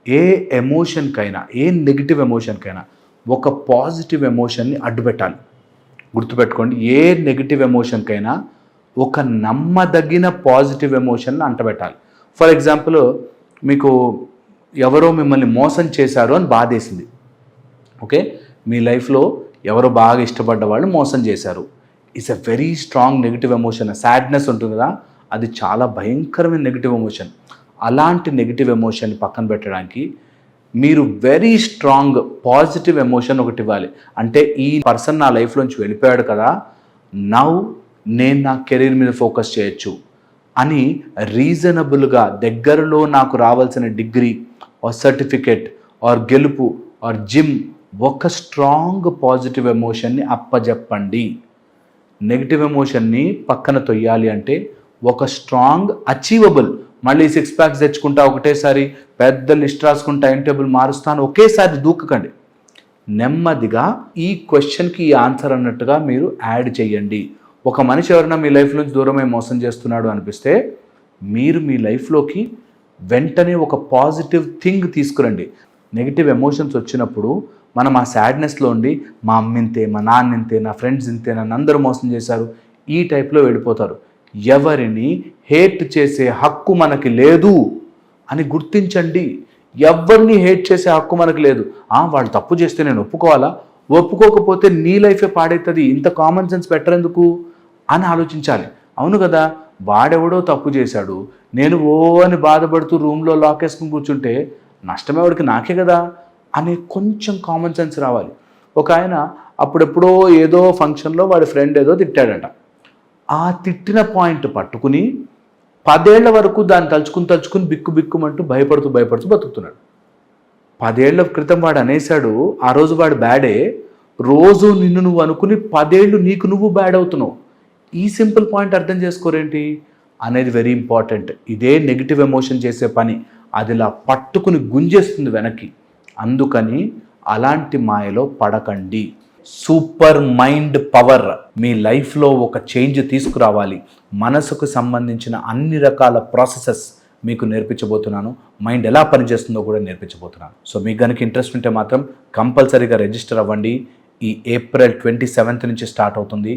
ఏ ఎమోషన్కైనా, ఏ negative ఎమోషన్కైనా ఒక positive ఎమోషన్ని అడ్డుపెట్టాలి. గుర్తుపెట్టుకోండి, ఏ negative ఎమోషన్కైనా ఒక నమ్మదగిన పాజిటివ్ ఎమోషన్ని అంటబెట్టాలి. ఫర్ ఎగ్జాంపుల్, మీకు ఎవరో మిమ్మల్ని మోసం చేశారు అని బాధేసింది. ఓకే, మీ లైఫ్లో ఎవరో బాగా ఇష్టపడ్డ వాళ్ళు మోసం చేశారు. It's a very strong negative emotion. Sadness ఉంటుంది కదా, అది చాలా భయంకరమైన నెగిటివ్ ఎమోషన్. అలాంటి నెగిటివ్ ఎమోషన్ పక్కన పెట్టడానికి మీరు వెరీ స్ట్రాంగ్ పాజిటివ్ ఎమోషన్ ఒకటి ఇవ్వాలి. అంటే ఈ పర్సన్ నా లైఫ్లోంచి వెళ్ళిపోయాడు కదా, నౌ నేను నా కెరీర్ మీద ఫోకస్ చేయొచ్చు అని రీజనబుల్గా దగ్గరలో నాకు రావాల్సిన డిగ్రీ ఆర్ సర్టిఫికెట్ ఆర్ గెలుపు ఆర్ జిమ్ ఒక స్ట్రాంగ్ పాజిటివ్ ఎమోషన్ని అప్పజెప్పండి. నెగిటివ్ ఎమోషన్ని పక్కన తొయ్యాలి అంటే ఒక స్ట్రాంగ్ అచీవబుల్, మళ్ళీ 6 ప్యాక్స్ తెచ్చుకుంటా ఒకటేసారి పెద్ద లిస్ట్ రాసుకుంటా టైం టేబుల్ మారుస్తాను ఒకేసారి దూకకండి. నెమ్మదిగా ఈ క్వశ్చన్కి ఈ ఆన్సర్ అన్నట్టుగా మీరు యాడ్ చేయండి. ఒక మనిషి ఎవరైనా మీ లైఫ్ నుంచి దూరమై మోసం చేస్తున్నాడు అనిపిస్తే మీరు మీ లైఫ్లోకి వెంటనే ఒక పాజిటివ్ థింగ్ తీసుకురండి. నెగిటివ్ ఎమోషన్స్ వచ్చినప్పుడు మనం ఆ సాడ్నెస్లో ఉండి మా అమ్మ ఇంతే, మా నాన్న ఇంతే, నా ఫ్రెండ్స్ ఇంతే, నన్ను అందరూ మోసం చేశారు, ఈ టైప్లో వెళ్ళిపోతారు. ఎవరిని హేట్ చేసే హక్కు మనకి లేదు అని గుర్తించండి. ఎవరిని హేట్ చేసే హక్కు మనకు లేదు. వాళ్ళు తప్పు చేస్తే నేను ఒప్పుకోవాలా? ఒప్పుకోకపోతే నీ లైఫే పాడవుతుంది, ఇంత కామన్ సెన్స్ బెటర్ ఎందుకు అని ఆలోచించాలి. అవును కదా, వాడెవడో తప్పు చేశాడు, నేను అని బాధపడుతూ రూమ్లో లాక్ వేసుకుని కూర్చుంటే నష్టమేవాడికి నాకే కదా అనే కొంచెం కామన్ సెన్స్ రావాలి. ఒక ఆయన అప్పుడెప్పుడో ఏదో ఫంక్షన్లో వాడి ఫ్రెండ్ ఏదో తిట్టాడంట. ఆ తిట్టిన పాయింట్ పట్టుకుని 10 ఏళ్ల వరకు దాన్ని తలుచుకుని బిక్కుమంటూ భయపడుతూ బతుకుతున్నాడు. 10 ఏళ్ల క్రితం వాడు అనేశాడు, ఆ రోజు వాడు బ్యాడే, రోజు నిన్ను నువ్వు అనుకుని 10 ఏళ్ళు నీకు నువ్వు బ్యాడ్ అవుతున్నావు. ఈ సింపుల్ పాయింట్ అర్థం చేసుకోరేంటి అనేది వెరీ ఇంపార్టెంట్. ఇదే నెగిటివ్ ఎమోషన్ చేసే పని, అదిలా పట్టుకుని గుంజేస్తుంది వెనక్కి. అందుకని అలాంటి మాయలో పడకండి. సూపర్ మైండ్ పవర్ మీ లైఫ్లో ఒక చేంజ్ తీసుకురావాలి. మనసుకు సంబంధించిన అన్ని రకాల ప్రాసెసెస్ మీకు నేర్పించబోతున్నాను. మైండ్ ఎలా పనిచేస్తుందో కూడా నేర్పించబోతున్నాను. సో మీకు కనుక ఇంట్రెస్ట్ ఉంటే మాత్రం కంపల్సరీగా రిజిస్టర్ అవ్వండి. ఈ ఏప్రిల్ 27 నుంచి స్టార్ట్ అవుతుంది.